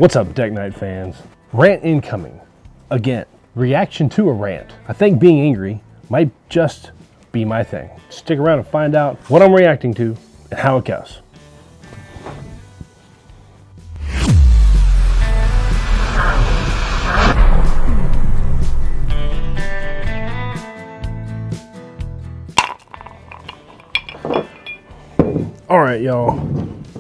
What's up, Deck Night fans? Rant incoming. Again. Reaction to a rant. I think being angry might just be my thing. Stick around and find out what I'm reacting to and how it goes. All right, y'all.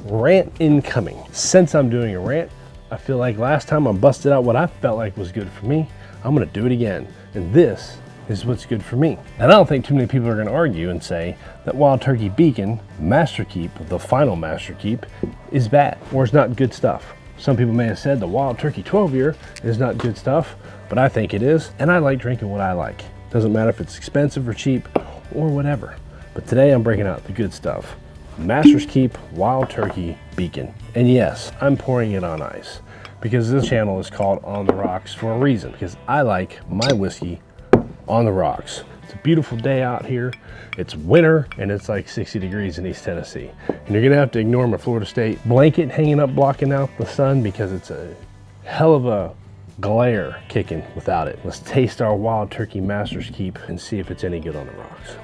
Rant incoming. Since I'm doing a rant, I feel like last time I busted out what I felt like was good for me. I'm gonna do it again. And this is what's good for me. And I don't think too many people are gonna argue and say that Wild Turkey Beacon, Master Keep, the final Master Keep, is bad or is not good stuff. Some people may have said the Wild Turkey 12-year is not good stuff, but I think it is. And I like drinking what I like. Doesn't matter if it's expensive or cheap or whatever. But today I'm breaking out the good stuff. Master's Keep Wild Turkey Beacon. And yes, I'm pouring it on ice because this channel is called On the Rocks for a reason, because I like my whiskey on the rocks. It's a beautiful day out here. It's winter and it's like 60 degrees in East Tennessee. And you're gonna have to ignore my Florida State blanket hanging up blocking out the sun because it's a hell of a glare kicking without it. Let's taste our Wild Turkey Master's Keep and see if it's any good on the rocks.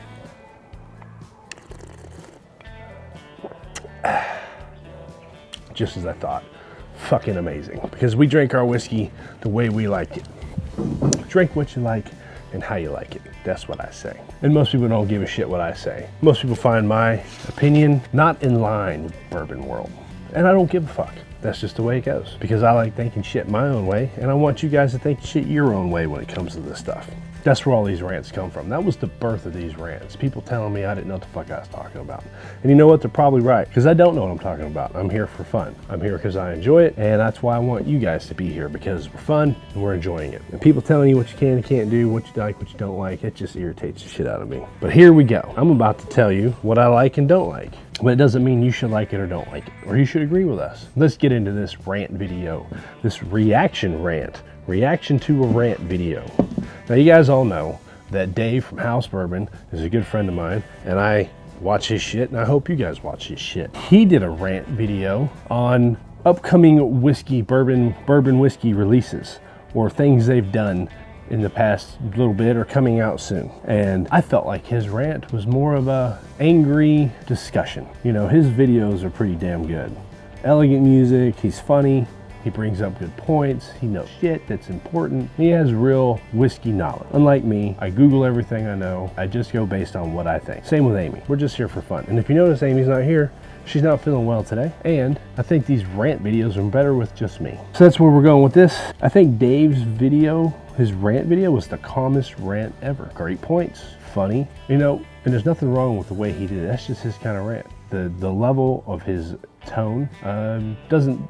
Just as I thought. Fucking amazing. Because we drink our whiskey the way we like it. Drink what you like and how you like it. That's what I say. And most people don't give a shit what I say. Most people find my opinion not in line with bourbon world. And I don't give a fuck. That's just the way it goes. Because I like thinking shit my own way, and I want you guys to think shit your own way when it comes to this stuff. That's where all these rants come from. That was the birth of these rants. People telling me I didn't know what the fuck I was talking about. And you know what? They're probably right, because I don't know what I'm talking about. I'm here for fun. I'm here because I enjoy it, and that's why I want you guys to be here, because we're fun and we're enjoying it. And people telling you what you can and can't do, what you like, what you don't like, it just irritates the shit out of me. But here we go. I'm about to tell you what I like and don't like. But it doesn't mean you should like it or don't like it, or you should agree with us. Let's get into this rant video, this reaction rant, reaction to a rant video. Now you guys all know that Dave from House Bourbon is a good friend of mine, and I watch his shit, and I hope you guys watch his shit. He did a rant video on upcoming whiskey, bourbon whiskey releases, or things they've done in the past little bit or coming out soon. And I felt like his rant was more of a angry discussion. You know, his videos are pretty damn good. Elegant music, he's funny, he brings up good points, he knows shit that's important. He has real whiskey knowledge. Unlike me, I Google everything I know. I just go based on what I think. Same with Amy. We're just here for fun. And if you notice, Amy's not here. She's not feeling well today. And I think these rant videos are better with just me. So that's where we're going with this. I think Dave's video, his rant video, was the calmest rant ever. Great points, funny, you know, and there's nothing wrong with the way he did it. That's just his kind of rant. The level of his tone doesn't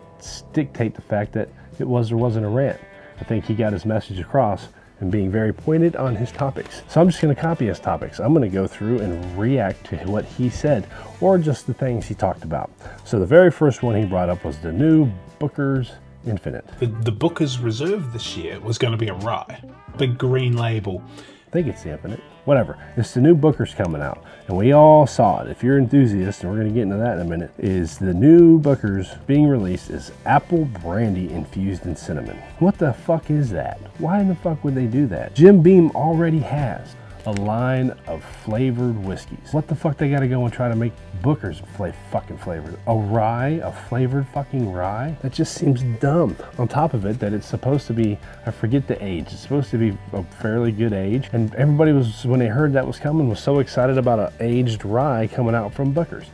dictate the fact that it was or wasn't a rant. I think he got his message across and being very pointed on his topics. So I'm just gonna copy his topics. I'm gonna go through and react to what he said, or just the things he talked about. So the very first one he brought up was the new Booker's Infinite. The Booker's Reserve this year was gonna be a rye. Big green label. I think it's the Infinite. Whatever. It's the new Booker's coming out, and we all saw it. If you're enthusiasts, and we're going to get into that in a minute, is the new Booker's being released is apple brandy infused in cinnamon. What the fuck is that? Why in the fuck would they do that? Jim Beam already has a line of flavored whiskeys. What the fuck they gotta go and try to make Booker's fucking flavored? A rye, a flavored fucking rye? That just seems dumb. On top of it, that it's supposed to be, I forget the age, it's supposed to be a fairly good age. And everybody was, when they heard that was coming, was so excited about an aged rye coming out from Booker's.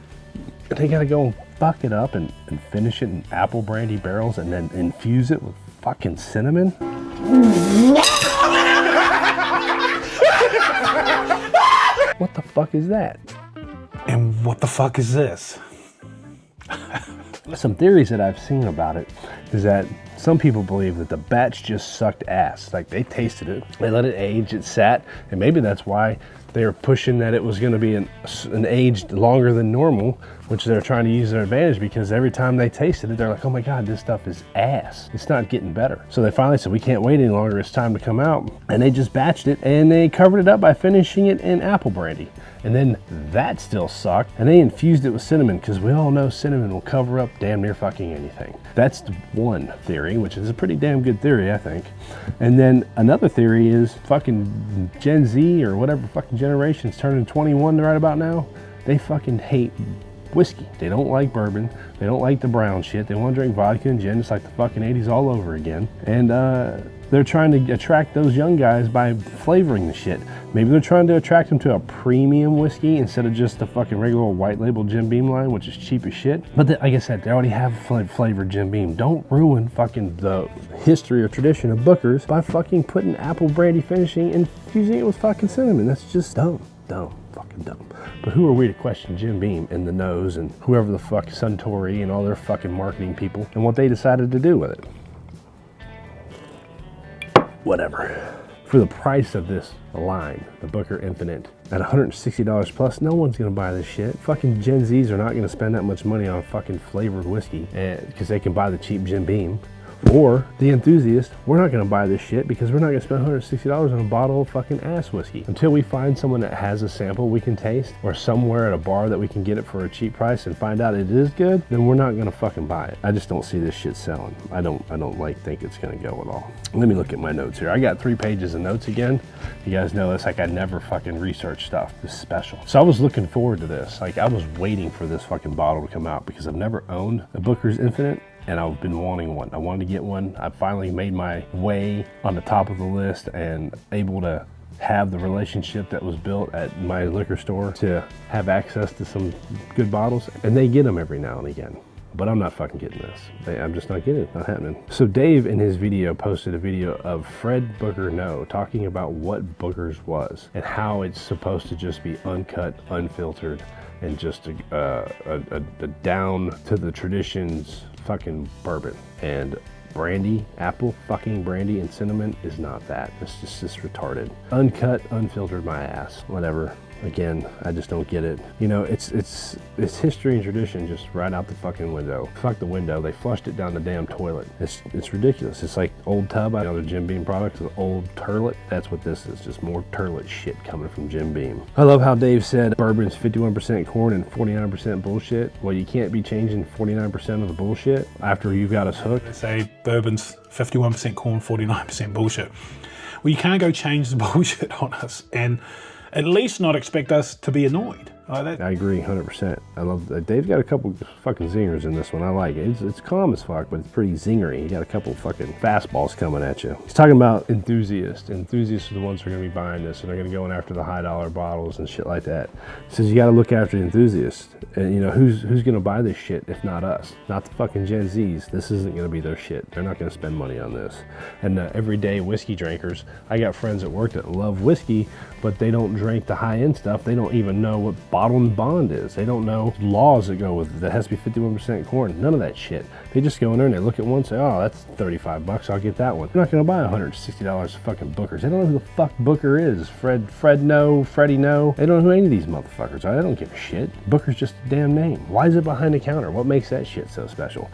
And they gotta go and fuck it up and finish it in apple brandy barrels and then infuse it with fucking cinnamon? What the fuck is that? And what the fuck is this? Some theories that I've seen about it is that some people believe that the batch just sucked ass. Like, they tasted it, they let it age, it sat, and maybe that's why they were pushing that it was going to be an aged longer than normal, which they're trying to use their advantage, because every time they tasted it, they're like, oh my God, this stuff is ass. It's not getting better. So they finally said, we can't wait any longer. It's time to come out. And they just batched it, and they covered it up by finishing it in apple brandy. And then that still sucked. And they infused it with cinnamon, because we all know cinnamon will cover up damn near fucking anything. That's the one theory, which is a pretty damn good theory, I think. And then another theory is fucking Gen Z or whatever fucking generation's turning 21 right about now. They fucking hate whiskey. They don't like bourbon. They don't like the brown shit. They want to drink vodka and gin. It's like the fucking 80s all over again. And they're trying to attract those young guys by flavoring the shit. Maybe they're trying to attract them to a premium whiskey instead of just the fucking regular white label Jim Beam line, which is cheap as shit. But like I said, they already have flavored Jim Beam. Don't ruin fucking the history or tradition of Booker's by fucking putting apple brandy finishing and fusing it with fucking cinnamon. That's just dumb. Fucking dumb. But who are we to question Jim Beam and the nose and whoever the fuck Suntory and all their fucking marketing people and what they decided to do with it? Whatever. For the price of this line, the Booker Infinite, at $160 plus, no one's gonna buy this shit. Fucking Gen Zs are not gonna spend that much money on fucking flavored whiskey because they can buy the cheap Jim Beam. Or the enthusiast, we're not gonna buy this shit because we're not gonna spend $160 on a bottle of fucking ass whiskey. Until we find someone that has a sample we can taste, or somewhere at a bar that we can get it for a cheap price and find out it is good, then we're not gonna fucking buy it. I just don't see this shit selling. I don't think it's gonna go at all. Let me look at my notes here. I got 3 pages of notes again. You guys know this, like I never fucking research stuff. This is special. So I was looking forward to this. Like I was waiting for this fucking bottle to come out because I've never owned a Booker's Infinite. And I've been wanting one. I wanted to get one. I finally made my way on the top of the list and able to have the relationship that was built at my liquor store to have access to some good bottles. And they get them every now and again. But I'm not fucking getting this. I'm just not getting it. Not happening. So Dave in his video posted a video of Fred Booker No talking about what Booker's was and how it's supposed to just be uncut, unfiltered, and just a down to the traditions fucking bourbon. And brandy, apple fucking brandy and cinnamon is not that. It's just retarded. Uncut, unfiltered my ass. Whatever. Again, I just don't get it. You know, it's history and tradition just right out the fucking window. Fuck the window. They flushed it down the damn toilet. It's ridiculous. It's like old tub. I know the Jim Beam products, the old turlet. That's what this is. Just more turlet shit coming from Jim Beam. I love how Dave said bourbon's 51% corn and 49% bullshit. Well, you can't be changing 49% of the bullshit after you've got us hooked. They say bourbon's 51% corn, 49% bullshit. Well, you can't go change the bullshit on us and at least not expect us to be annoyed. Like that. I agree 100%. I love that. Dave's got a couple fucking zingers in this one. I like it. It's calm as fuck, but it's pretty zingery. He got a couple fucking fastballs coming at you. He's talking about enthusiasts. Enthusiasts are the ones who are going to be buying this, and they're going to go in after the high dollar bottles and shit like that. He says you got to look after the enthusiasts. And you know, who's going to buy this shit if not us? Not the fucking Gen Zs. This isn't going to be their shit. They're not going to spend money on this. And everyday whiskey drinkers, I got friends at work that love whiskey, but they don't drink the high-end stuff. They don't even know what bottle and bond is. They don't know laws that go with it. That has to be 51% corn. None of that shit. They just go in there and they look at one and say, oh, that's 35 bucks. I'll get that one. They're not going to buy $160 fucking Booker's. They don't know who the fuck Booker is. Fred no, Freddie no. They don't know who any of these motherfuckers are. They don't give a shit. Booker's just a damn name. Why is it behind the counter? What makes that shit so special?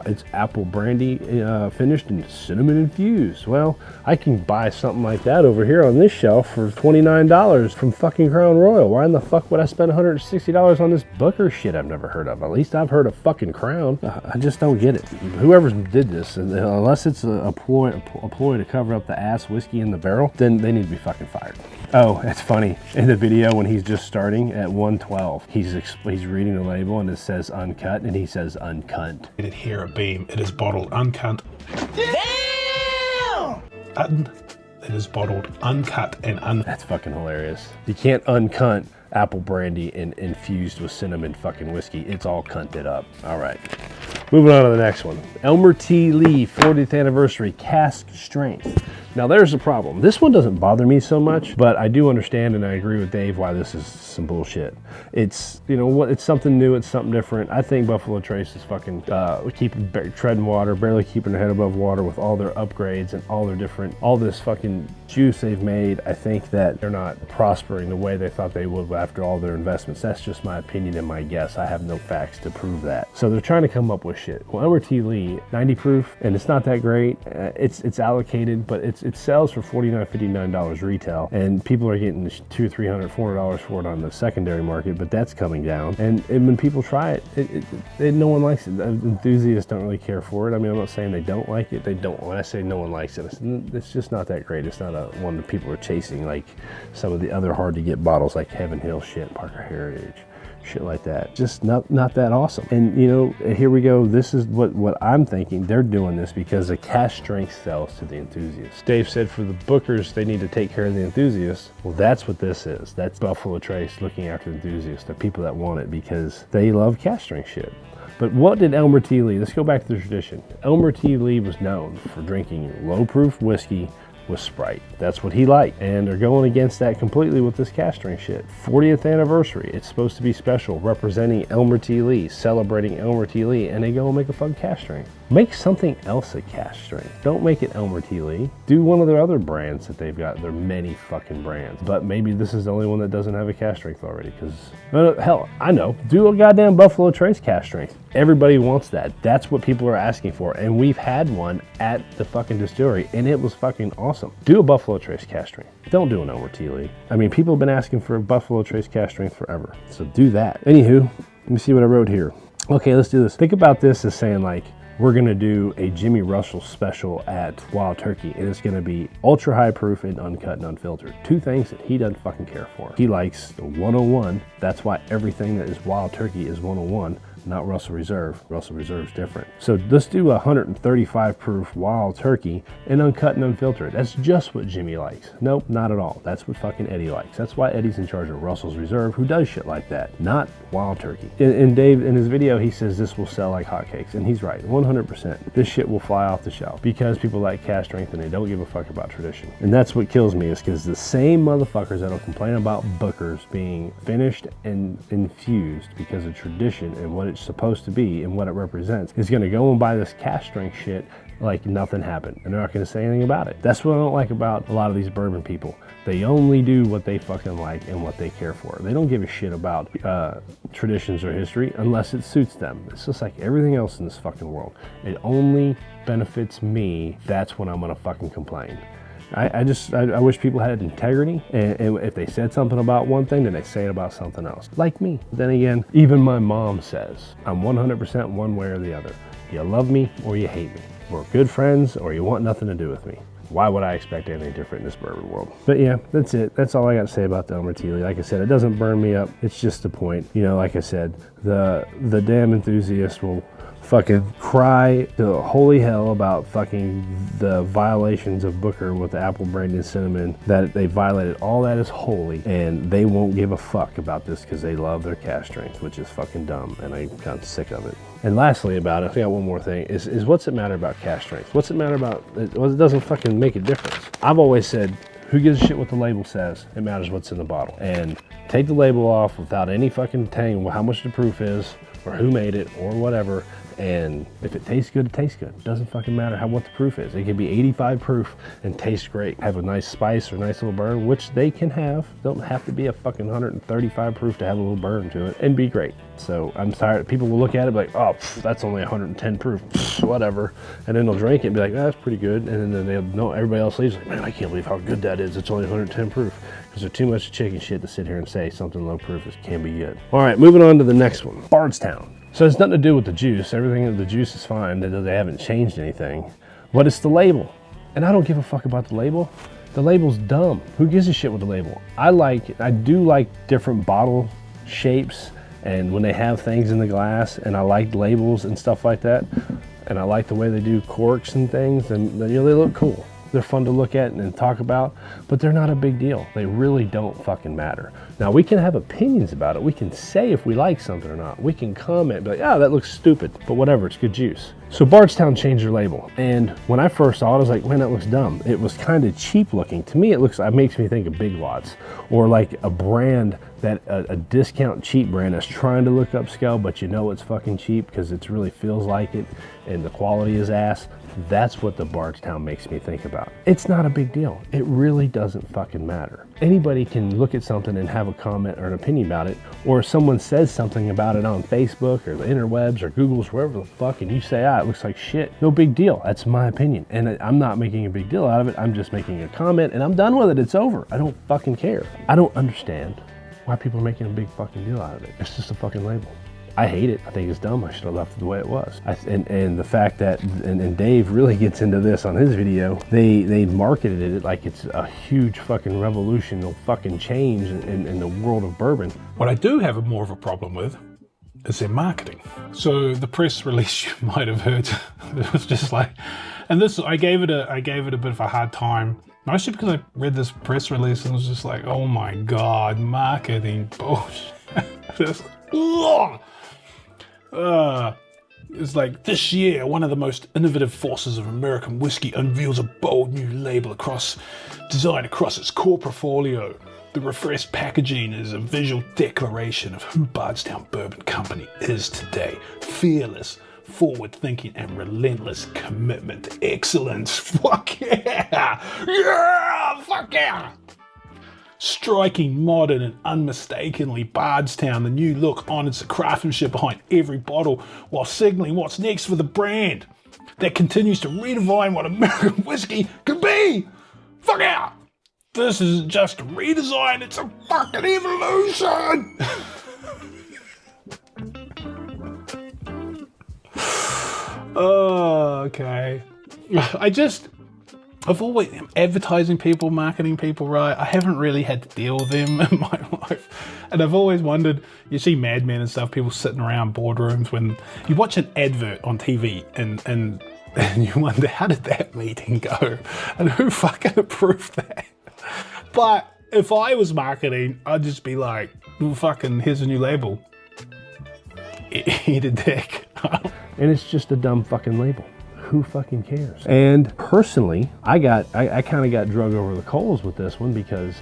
It's apple brandy finished and cinnamon infused. Well, I can buy something like that over here on this shelf for $29 from fucking Crown Royal. Why in the fuck would I spend $160 on this Booker shit I've never heard of? At least I've heard of fucking Crown. I just don't get it. Whoever did this, unless it's a ploy to cover up the ass whiskey in the barrel, then they need to be fucking fired. Oh, it's funny. In the video when he's just starting at 112, he's reading the label and it says uncut and he says uncunt. It here at Beam, it is bottled uncut. Damn! It is bottled uncut and That's fucking hilarious. You can't uncunt apple brandy and infused with cinnamon fucking whiskey. It's all cunted up. All right. Moving on to the next one. Elmer T. Lee 40th anniversary cask strength. Now there's a problem. This one doesn't bother me so much, but I do understand and I agree with Dave why this is some bullshit. It's, you know what, it's something new, it's something different. I think Buffalo Trace is fucking treading water, barely keeping their head above water with all their upgrades and all this fucking juice they've made. I think that they're not prospering the way they thought they would after all their investments. That's just my opinion and my guess. I have no facts to prove that. So they're trying to come up with shit. Well, Elmer T. Lee, 90 proof, and it's not that great. It's allocated, but it sells for $49, $59 retail, and people are getting $200, $300, $400 for it on the secondary market, but that's coming down. And when people try it, no one likes it. Enthusiasts don't really care for it. I mean, I'm not saying they don't like it. They don't. When I say no one likes it, it's just not that great. It's not one that people are chasing like some of the other hard to get bottles like Heaven Hill shit, Parker Heritage, shit like that. Just not that awesome. And you know, here we go. This is what I'm thinking. They're doing this because the cask strength sells to the enthusiasts. Dave said for the bookers, they need to take care of the enthusiasts. Well, that's what this is. That's Buffalo Trace looking after enthusiasts, the people that want it because they love cask strength shit. But what did Elmer T. Lee, let's go back to the tradition. Elmer T. Lee was known for drinking low proof whiskey with Sprite. That's what he liked. And they're going against that completely with this cask strength shit. 40th anniversary. It's supposed to be special, representing Elmer T. Lee, celebrating Elmer T. Lee, and they go and make a fucking cask strength. Make something else a cask strength. Don't make it Elmer T. Lee. Do one of their other brands that they've got. There are many fucking brands. But maybe this is the only one that doesn't have a cask strength already. Because, hell, I know. Do a goddamn Buffalo Trace cask strength. Everybody wants that. That's what people are asking for. And we've had one at the fucking distillery, and it was fucking awesome. Do a Buffalo Trace cask strength. Don't do an Elmer T. Lee. I mean, people have been asking for a Buffalo Trace cask strength forever. So do that. Anywho, let me see what I wrote here. Okay, let's do this. Think about this as saying like, we're gonna do a Jimmy Russell special at Wild Turkey, and it's gonna be ultra high proof and uncut and unfiltered. Two things that he doesn't fucking care for. He likes the 101. That's why everything that is Wild Turkey is 101. Not Russell Reserve. Russell Reserve's different. So let's do 135 proof Wild Turkey and uncut and unfiltered. That's just what Jimmy likes. Nope, not at all. That's what fucking Eddie likes. That's why Eddie's in charge of Russell's Reserve, who does shit like that, not Wild Turkey. And Dave, in his video, he says this will sell like hotcakes, and he's right, 100%. This shit will fly off the shelf because people like cask strength and they don't give a fuck about tradition. And that's what kills me, is because the same motherfuckers that'll complain about Bookers being finished and infused because of tradition and what it's supposed to be and what it represents is going to go and buy this cask strength shit like nothing happened, and they're not going to say anything about it. That's what I don't like about a lot of these bourbon people. They only do what they fucking like and what they care for. They don't give a shit about traditions or history unless it suits them. It's just like everything else in this fucking world. It only benefits me. That's when I'm going to fucking complain. I wish people had integrity, and if they said something about one thing, then they say it about something else. Like me. Then again, even my mom says, I'm 100% one way or the other. You love me or you hate me. We're good friends or you want nothing to do with me. Why would I expect anything different in this bourbon world? But yeah, that's it. That's all I got to say about the Elmer T. Lee. Like I said, it doesn't burn me up. It's just the point. You know, like I said, the damn enthusiast will fucking cry to holy hell about fucking the violations of Booker with the apple brandy and cinnamon, that they violated. All that is holy, and they won't give a fuck about this because they love their cask strength, which is fucking dumb, and I'm kind of sick of it. And lastly about it, I got one more thing, is what's it matter about cask strength? What's it matter about, well, it doesn't fucking make a difference. I've always said, who gives a shit what the label says? It matters what's in the bottle. And take the label off without any fucking telling how much the proof is, or who made it, or whatever. And if it tastes good, it tastes good. It doesn't fucking matter what the proof is. It can be 85 proof and taste great. Have a nice spice or nice little burn, which they can have. Don't have to be a fucking 135 proof to have a little burn to it and be great. So I'm tired. People will look at it like, oh, that's only 110 proof, whatever. And then they'll drink it and be like, that's pretty good. And then they'll know, everybody else leaves like, man, I can't believe how good that is. It's only 110 proof. Because there's too much chicken shit to sit here and say something low proof can be good. All right, moving on to the next one, Bardstown. So it's nothing to do with the juice. Everything, the juice is fine. They haven't changed anything. But it's the label. And I don't give a fuck about the label. The label's dumb. Who gives a shit with the label? I do like different bottle shapes, and when they have things in the glass, and I like labels and stuff like that. And I like the way they do corks and things, and you know, they look cool. They're fun to look at and talk about, but they're not a big deal. They really don't fucking matter. Now, we can have opinions about it. We can say if we like something or not. We can comment, be like, oh, that looks stupid, but whatever, it's good juice. So Bardstown changed their label, and when I first saw it, I was like, man, that looks dumb. It was kind of cheap looking. To me, it makes me think of Big Lots, or like a brand that, a discount cheap brand that's trying to look upscale, but you know it's fucking cheap because it really feels like it, and the quality is ass. That's what the Bardstown makes me think about. It's not a big deal. It really doesn't fucking matter. Anybody can look at something and have a comment or an opinion about it, or if someone says something about it on Facebook or the interwebs or Google's, wherever the fuck, and you say, ah, it looks like shit. No big deal. That's my opinion. And I'm not making a big deal out of it. I'm just making a comment and I'm done with it. It's over. I don't fucking care. I don't understand why people are making a big fucking deal out of it. It's just a fucking label. I hate it. I think it's dumb. I should have left it the way it was. And the fact that, and Dave really gets into this on his video, they marketed it like it's a huge fucking revolutionary fucking change in the world of bourbon. What I do have more of a problem with is their marketing. So the press release you might have heard, it was just like, and this, I gave it a bit of a hard time, mostly because I read this press release and was just like, oh my God, marketing bullshit. Just, ugh. It's like, this year, one of the most innovative forces of American whiskey unveils a bold new label designed across its core portfolio. The refreshed packaging is a visual declaration of who Bardstown Bourbon Company is today. Fearless, forward-thinking, and relentless commitment to excellence. Fuck yeah! Yeah! Fuck yeah! Striking, modern, and unmistakably Bardstown, the new look honors the craftsmanship behind every bottle while signaling what's next for the brand that continues to redefine what American whiskey can be. Fuck yeah! This isn't just a redesign, it's a fucking evolution! Oh, okay. I've always advertising people, marketing people, right? I haven't really had to deal with them in my life. And I've always wondered, you see Mad Men and stuff, people sitting around boardrooms when you watch an advert on TV and you wonder, how did that meeting go? And who fucking approved that? But if I was marketing, I'd just be like, well, fucking, here's a new label. Eat a dick. And it's just a dumb fucking label. Who fucking cares? And personally, I kind of got drug over the coals with this one because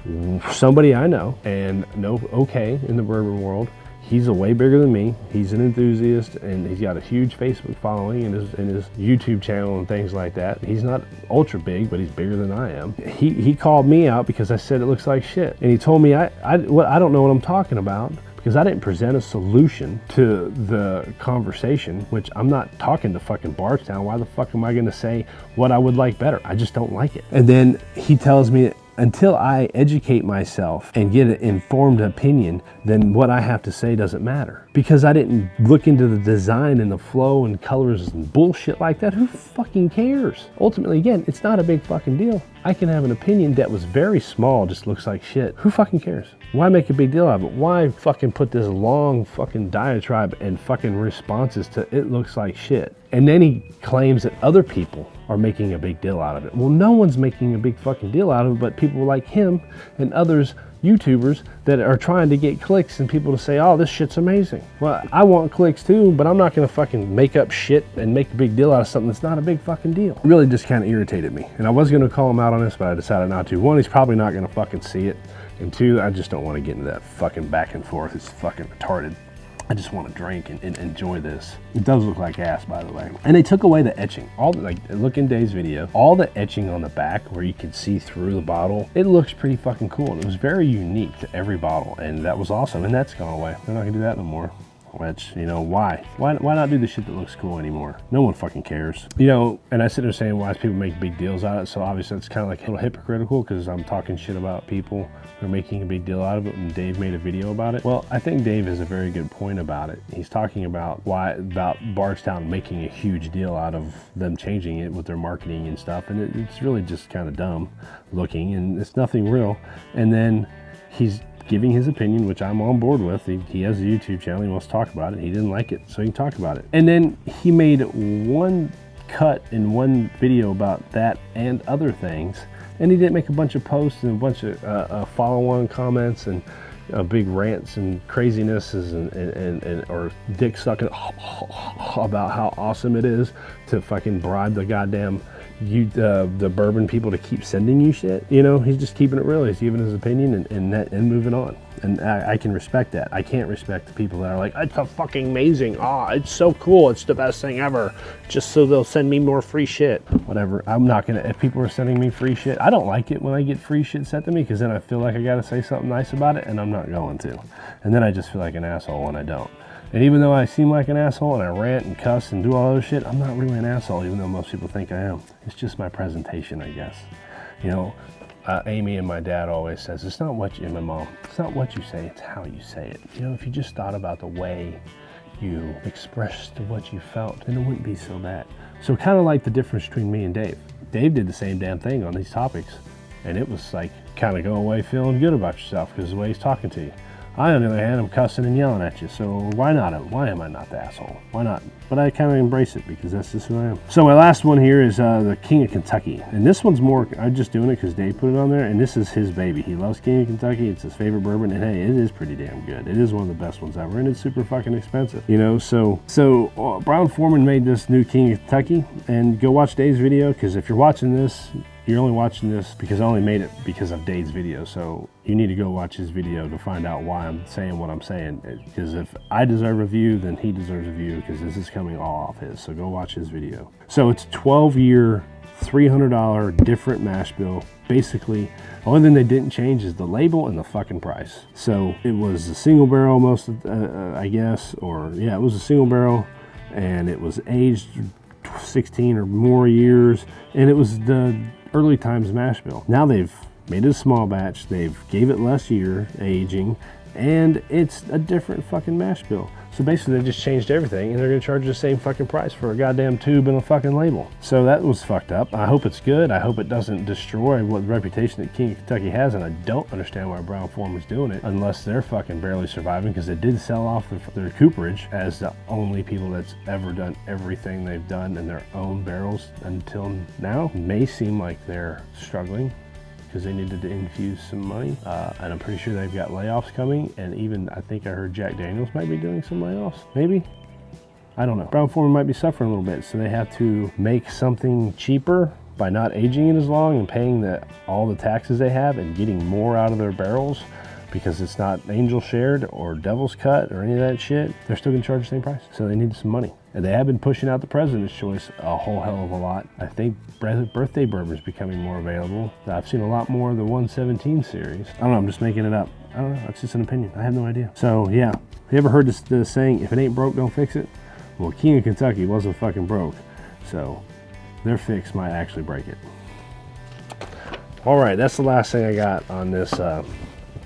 somebody I know and know okay in the bourbon world, he's way bigger than me. He's an enthusiast and he's got a huge Facebook following and his YouTube channel and things like that. He's not ultra big, but he's bigger than I am. He called me out because I said it looks like shit. And he told me I don't know what I'm talking about, because I didn't present a solution to the conversation, which I'm not talking to fucking Bardstown. Why the fuck am I gonna say what I would like better? I just don't like it. And then he tells me, until I educate myself and get an informed opinion, then what I have to say doesn't matter. Because I didn't look into the design and the flow and colors and bullshit like that. Who fucking cares? Ultimately, again, it's not a big fucking deal. I can have an opinion that was very small, just looks like shit. Who fucking cares? Why make a big deal out of it? Why fucking put this long fucking diatribe and fucking responses to it looks like shit? And then he claims that other people are making a big deal out of it. Well, no one's making a big fucking deal out of it, but people like him and others, YouTubers, that are trying to get clicks and people to say, oh, this shit's amazing. Well, I want clicks too, but I'm not gonna fucking make up shit and make a big deal out of something that's not a big fucking deal. It really just kind of irritated me. And I was gonna call him out on this, but I decided not to. One, he's probably not gonna fucking see it. And two, I just don't want to get into that fucking back and forth. It's fucking retarded. I just want to drink and enjoy this. It does look like ass, by the way. And they took away the etching. Look in Dave's video, all the etching on the back where you could see through the bottle, it looks pretty fucking cool. And it was very unique to every bottle, and that was awesome. And that's gone away. They're not gonna do that no more. Which, you know, why? Why not do the shit that looks cool anymore? No one fucking cares. You know, and I sit there saying, why do people make big deals out of it? So obviously it's kind of like a little hypocritical because I'm talking shit about people who are making a big deal out of it, and Dave made a video about it. Well, I think Dave has a very good point about it. He's talking about about Bardstown making a huge deal out of them changing it with their marketing and stuff, and it's really just kind of dumb looking, and it's nothing real. And then he's giving his opinion, which I'm on board with. He has a YouTube channel, he wants to talk about it. He didn't like it, so he can talk about it. And then he made one cut in one video about that and other things, and he didn't make a bunch of posts and a bunch of follow-on comments and big rants and crazinesses and or dick sucking about how awesome it is to fucking bribe the goddamn the bourbon people to keep sending you shit. You know, he's just keeping it real. He's giving his opinion and moving on. And I can respect that. I can't respect the people that are like, it's a fucking amazing. Oh, it's so cool. It's the best thing ever. Just so they'll send me more free shit. Whatever. I'm not gonna, if people are sending me free shit, I don't like it when I get free shit sent to me, because then I feel like I gotta say something nice about it, and I'm not going to. And then I just feel like an asshole when I don't. And even though I seem like an asshole and I rant and cuss and do all other shit, I'm not really an asshole, even though most people think I am. It's just my presentation, I guess. You know, Amy and my dad always says, it's not what you, and my mom, it's not what you say, it's how you say it. You know, if you just thought about the way you expressed what you felt, then it wouldn't be so bad. So kind of like the difference between me and Dave. Dave did the same damn thing on these topics, and it was like kind of go away feeling good about yourself because of the way he's talking to you. I, on the other hand, I'm cussing and yelling at you, so why not? Why am I not the asshole? Why not? But I kind of embrace it because that's just who I am. So my last one here is the King of Kentucky. And this one's more, I'm just doing it because Dave put it on there, and this is his baby. He loves King of Kentucky. It's his favorite bourbon, and hey, it is pretty damn good. It is one of the best ones ever, and it's super fucking expensive. You know, so Brown-Forman made this new King of Kentucky, and go watch Dave's video, because if you're watching this, you're only watching this because I only made it because of Dave's video. So you need to go watch his video to find out why I'm saying what I'm saying. Because if I deserve a view, then he deserves a view, because this is coming all off his. So go watch his video. So it's a 12-year, $300 different mash bill. Basically, the only thing they didn't change is the label and the fucking price. So it was a single barrel most of, I guess, or yeah, it was a single barrel, and it was aged 16 or more years, and it was the early times mash bill. Now they've made it a small batch, they've gave it less year aging, and it's a different fucking mash bill. So basically they just changed everything, and they're gonna charge the same fucking price for a goddamn tube and a fucking label. So that was fucked up. I hope it's good. I hope it doesn't destroy what reputation that King of Kentucky has, and I don't understand why Brown-Forman's doing it unless they're fucking barely surviving, because they did sell off their cooperage as the only people that's ever done everything they've done in their own barrels until now. It may seem like they're struggling because they needed to infuse some money, and I'm pretty sure they've got layoffs coming, and even I think I heard Jack Daniels might be doing some layoffs, maybe? I don't know. Brown-Forman might be suffering a little bit, so they have to make something cheaper by not aging it as long and paying all the taxes they have and getting more out of their barrels, because it's not angel shared or devil's cut or any of that shit. They're still gonna charge the same price, so they need some money. And they have been pushing out the President's Choice a whole hell of a lot. I think birthday bourbon is becoming more available. I've seen a lot more of the 117 series. I don't know, I'm just making it up. I don't know, that's just an opinion. I have no idea. So yeah, you ever heard this saying, if it ain't broke, don't fix it? Well, King of Kentucky wasn't fucking broke. So their fix might actually break it. All right, that's the last thing I got on this,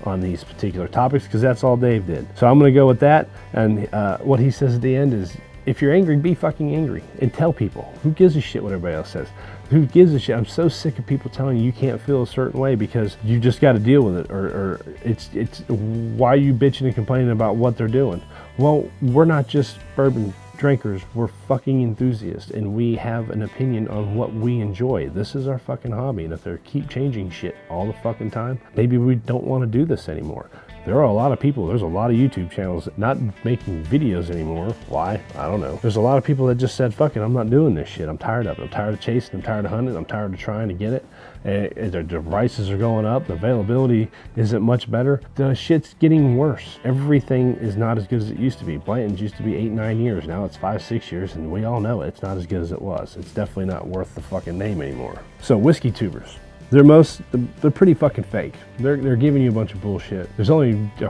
on these particular topics, because that's all Dave did. So I'm gonna go with that, and what he says at the end is, if you're angry, be fucking angry and tell people. Who gives a shit what everybody else says? Who gives a shit? I'm so sick of people telling you can't feel a certain way because you just got to deal with it, or it's why are you bitching and complaining about what they're doing? Well, we're not just bourbon drinkers, we're fucking enthusiasts, and we have an opinion on what we enjoy. This is our fucking hobby, and if they keep changing shit all the fucking time, maybe we don't want to do this anymore. There are a lot of people, there's a lot of YouTube channels not making videos anymore. Why? I don't know. There's a lot of people that just said, fuck it, I'm not doing this shit. I'm tired of it. I'm tired of chasing. I'm tired of hunting. I'm tired of trying to get it. And their devices are going up. The availability isn't much better. The shit's getting worse. Everything is not as good as it used to be. Blanton's used to be 8-9 years. Now it's 5-6 years, and we all know it's not as good as it was. It's definitely not worth the fucking name anymore. So whiskey tubers. They're pretty fucking fake. They're giving you a bunch of bullshit. There's only a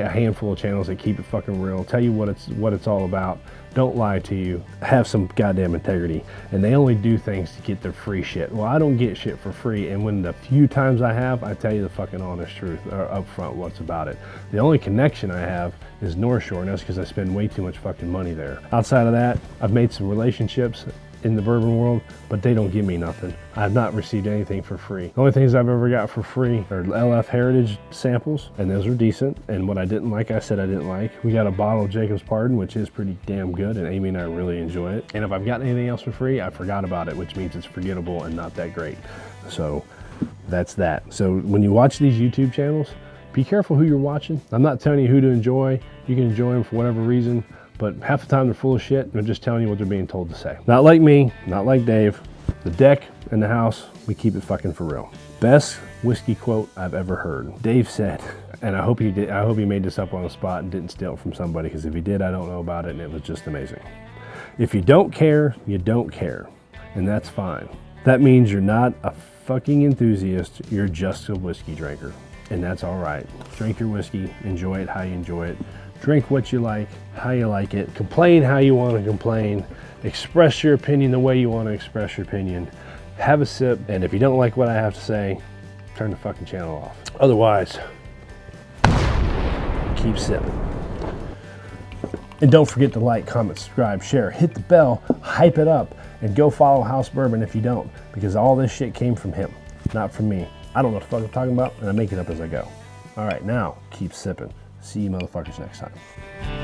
handful of channels that keep it fucking real, tell you what it's all about, don't lie to you, have some goddamn integrity, and they only do things to get their free shit. Well, I don't get shit for free, and when the few times I have, I tell you the fucking honest truth, or up front what's about it. The only connection I have is North Shore, and that's because I spend way too much fucking money there. Outside of that, I've made some relationships in the bourbon world, but they don't give me nothing. I have not received anything for free. The only things I've ever got for free are LF Heritage samples, and those are decent. And what I didn't like, I said I didn't like. We got a bottle of Jacob's Pardon, which is pretty damn good, and Amy and I really enjoy it. And if I've got anything else for free, I forgot about it, which means it's forgettable and not that great. So that's that. So when you watch these YouTube channels, be careful who you're watching. I'm not telling you who to enjoy. You can enjoy them for whatever reason, but half the time they're full of shit. They're just telling you what they're being told to say. Not like me, not like Dave. The deck and the house, we keep it fucking for real. Best whiskey quote I've ever heard. Dave said, and I hope he did. I hope he made this up on the spot and didn't steal it from somebody, because if he did, I don't know about it, and it was just amazing. If you don't care, you don't care, and that's fine. That means you're not a fucking enthusiast. You're just a whiskey drinker, and that's all right. Drink your whiskey, enjoy it how you enjoy it. Drink what you like, how you like it. Complain how you want to complain. Express your opinion the way you want to express your opinion. Have a sip, and if you don't like what I have to say, turn the fucking channel off. Otherwise, keep sipping. And don't forget to like, comment, subscribe, share, hit the bell, hype it up, and go follow House Bourbon if you don't, because all this shit came from him, not from me. I don't know what the fuck I'm talking about, and I make it up as I go. All right, now keep sipping. See you motherfuckers next time.